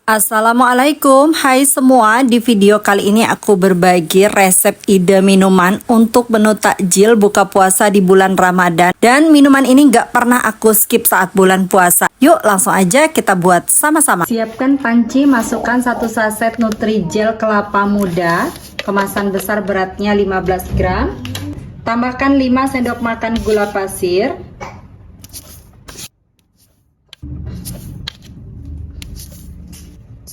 Assalamualaikum, hai semua. Di video kali ini aku berbagi resep ide minuman untuk menu takjil buka puasa di bulan Ramadan. Dan minuman ini gak pernah aku skip saat bulan puasa. Yuk langsung aja kita buat sama-sama. Siapkan panci, masukkan 1 saset Nutrijel kelapa muda, kemasan besar beratnya 15 gram. Tambahkan 5 sendok makan gula pasir,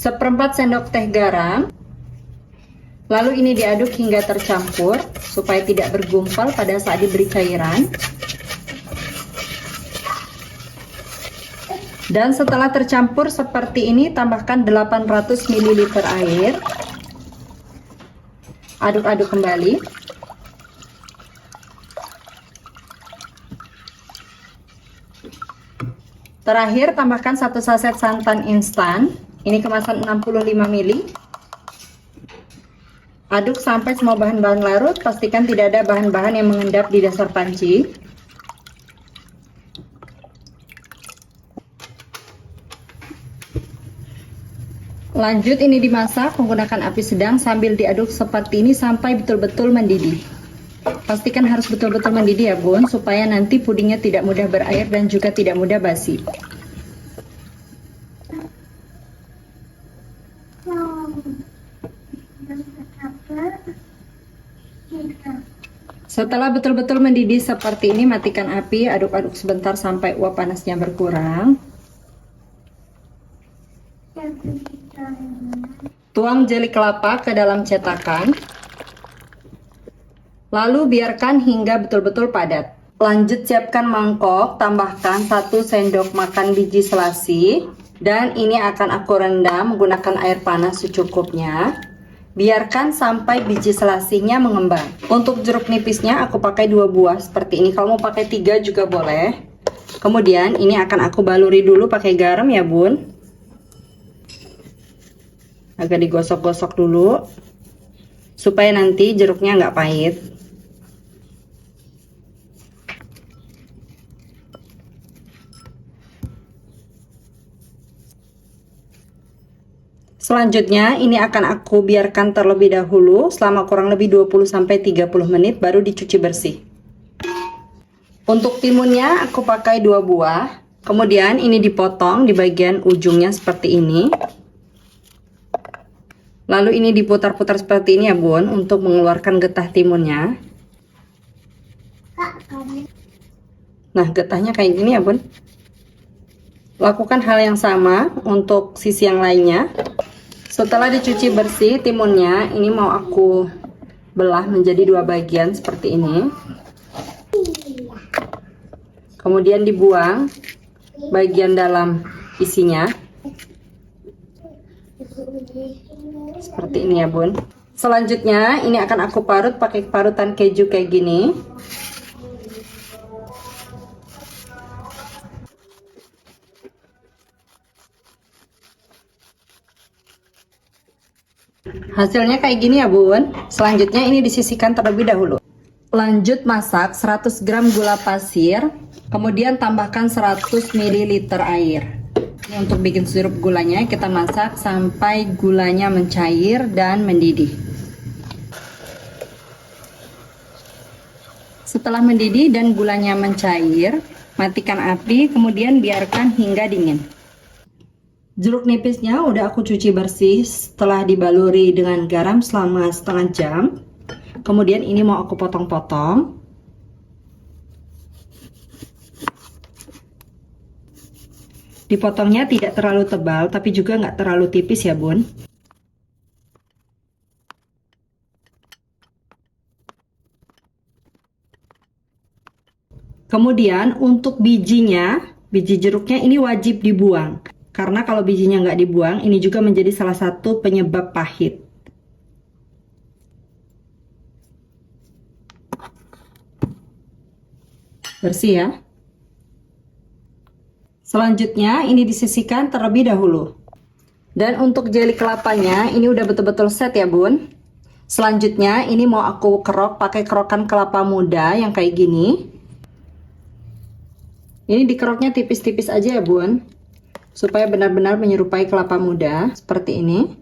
seperempat sendok teh garam. Lalu ini diaduk hingga tercampur supaya tidak bergumpal pada saat diberi cairan. Dan setelah tercampur seperti ini, tambahkan 800 ml air. Aduk-aduk kembali. Terakhir tambahkan 1 saset santan instan. Ini kemasan 65 ml. Aduk sampai semua bahan-bahan larut, pastikan tidak ada bahan-bahan yang mengendap di dasar panci. Lanjut ini dimasak menggunakan api sedang sambil diaduk seperti ini sampai betul-betul mendidih. Pastikan harus betul-betul mendidih ya bun, supaya nanti pudingnya tidak mudah berair dan juga tidak mudah basi. Setelah betul-betul mendidih seperti ini, matikan api, aduk-aduk sebentar sampai uap panasnya berkurang. Tuang jeli kelapa ke dalam cetakan. Lalu biarkan hingga betul-betul padat. Lanjut siapkan mangkok, tambahkan 1 sendok makan biji selasi. Dan ini akan aku rendam menggunakan air panas secukupnya. Biarkan sampai biji selasinya mengembang. Untuk jeruk nipisnya aku pakai 2 buah seperti ini. Kalau mau pakai 3 juga boleh. Kemudian ini akan aku baluri dulu pakai garam ya bun. Agak digosok-gosok dulu supaya nanti jeruknya nggak pahit. Selanjutnya ini akan aku biarkan terlebih dahulu selama kurang lebih 20-30 menit baru dicuci bersih. Untuk timunnya aku pakai 2 buah. Kemudian ini dipotong di bagian ujungnya seperti ini. Lalu ini diputar-putar seperti ini ya bun, untuk mengeluarkan getah timunnya. Nah getahnya kayak gini ya bun. Lakukan hal yang sama untuk sisi yang lainnya. Setelah dicuci bersih timunnya, ini mau aku belah menjadi 2 bagian seperti ini. Kemudian dibuang bagian dalam isinya. Seperti ini ya bun. Selanjutnya ini akan aku parut pakai parutan keju kayak gini. Hasilnya kayak gini ya bun. Selanjutnya ini disisihkan terlebih dahulu. Lanjut masak 100 gram gula pasir. Kemudian tambahkan 100 ml air. Ini untuk bikin sirup gulanya kita masak sampai gulanya mencair dan mendidih. Setelah mendidih dan gulanya mencair, matikan api, kemudian biarkan hingga dingin. Jeruk nipisnya udah aku cuci bersih setelah dibaluri dengan garam selama setengah jam. Kemudian ini mau aku potong-potong. Dipotongnya tidak terlalu tebal tapi juga nggak terlalu tipis ya bun. Kemudian untuk bijinya, biji jeruknya ini wajib dibuang. Karena kalau bijinya nggak dibuang, ini juga menjadi salah satu penyebab pahit. Bersih ya. Selanjutnya ini disisihkan terlebih dahulu. Dan untuk jeli kelapanya, ini udah betul-betul set ya bun. Selanjutnya ini mau aku kerok pakai kerokan kelapa muda yang kayak gini. Ini dikeroknya tipis-tipis aja ya bun. supaya benar-benar menyerupai kelapa muda seperti ini.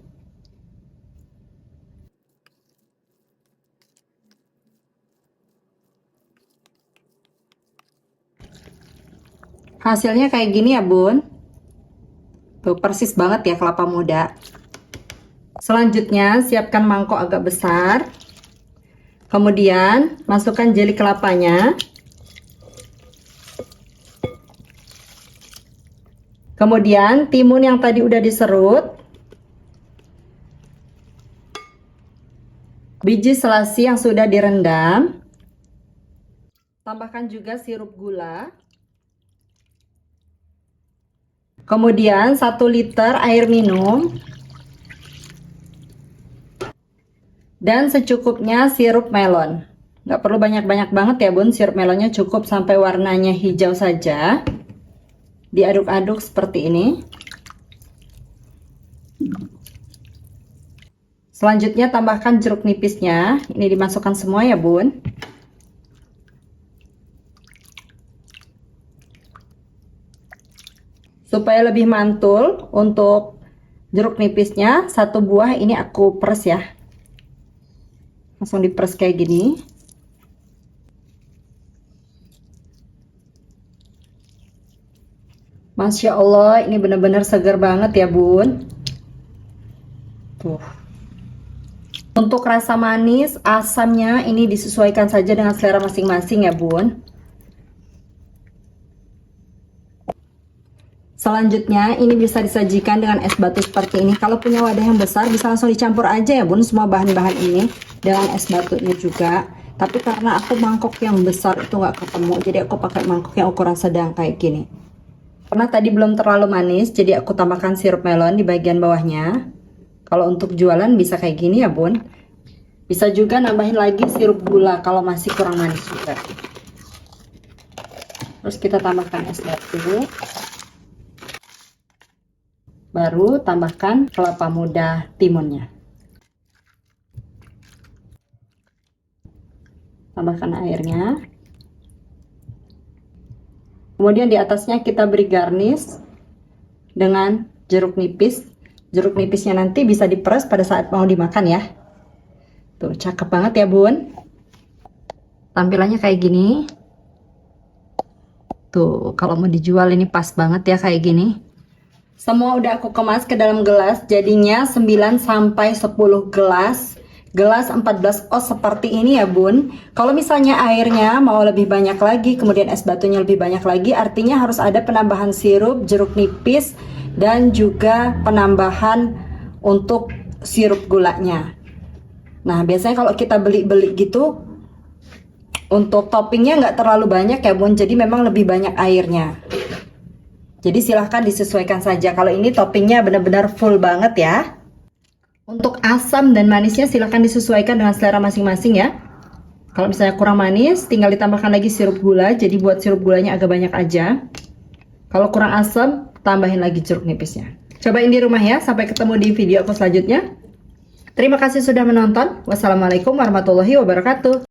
Hasilnya kayak gini ya bun. Tuh persis banget ya kelapa muda. Selanjutnya siapkan mangkok agak besar. Kemudian masukkan jeli kelapanya. Kemudian timun yang tadi udah diserut. Biji selasi yang sudah direndam. Tambahkan juga sirup gula. Kemudian 1 liter air minum. Dan secukupnya sirup melon. Nggak perlu banyak-banyak banget ya bun, sirup melonnya cukup sampai warnanya hijau saja. Diaduk-aduk seperti ini. Selanjutnya tambahkan jeruk nipisnya. Ini dimasukkan semua ya bun. Supaya lebih mantul, untuk jeruk nipisnya 1 buah ini aku peres ya. Langsung diperes kayak gini. Masya Allah, ini benar-benar segar banget ya bun. Tuh. Untuk rasa manis, asamnya ini disesuaikan saja dengan selera masing-masing ya bun. Selanjutnya ini bisa disajikan dengan es batu seperti ini. Kalau punya wadah yang besar bisa langsung dicampur aja ya bun, semua bahan-bahan ini dengan es batunya juga. Tapi karena aku mangkok yang besar itu nggak ketemu, jadi aku pakai mangkok yang ukuran sedang kayak gini. Karena tadi belum terlalu manis, jadi aku tambahkan sirup melon di bagian bawahnya. Kalau untuk jualan bisa kayak gini ya bun. Bisa juga nambahin lagi sirup gula kalau masih kurang manis juga. Terus kita tambahkan es batu. Baru tambahkan kelapa muda timunnya. Tambahkan airnya. Kemudian di atasnya kita beri garnish dengan jeruk nipis. Jeruk nipisnya nanti bisa diperes pada saat mau dimakan ya. Tuh, cakep banget ya bun. Tampilannya kayak gini. Tuh, kalau mau dijual ini pas banget ya kayak gini. Semua udah aku kemas ke dalam gelas, jadinya 9 sampai 10 gelas. Gelas 14 oz seperti ini ya bun. Kalau misalnya airnya mau lebih banyak lagi, kemudian es batunya lebih banyak lagi, artinya harus ada penambahan sirup, jeruk nipis, dan juga penambahan untuk sirup gulanya. Nah biasanya kalau kita beli-beli gitu, untuk toppingnya nggak terlalu banyak ya bun, jadi memang lebih banyak airnya. Jadi silahkan disesuaikan saja. Kalau ini toppingnya benar-benar full banget ya. Untuk asam dan manisnya silahkan disesuaikan dengan selera masing-masing ya. Kalau misalnya kurang manis, tinggal ditambahkan lagi sirup gula. Jadi buat sirup gulanya agak banyak aja. Kalau kurang asam, tambahin lagi jeruk nipisnya. Cobain di rumah ya. Sampai ketemu di video aku selanjutnya. Terima kasih sudah menonton. Wassalamualaikum warahmatullahi wabarakatuh.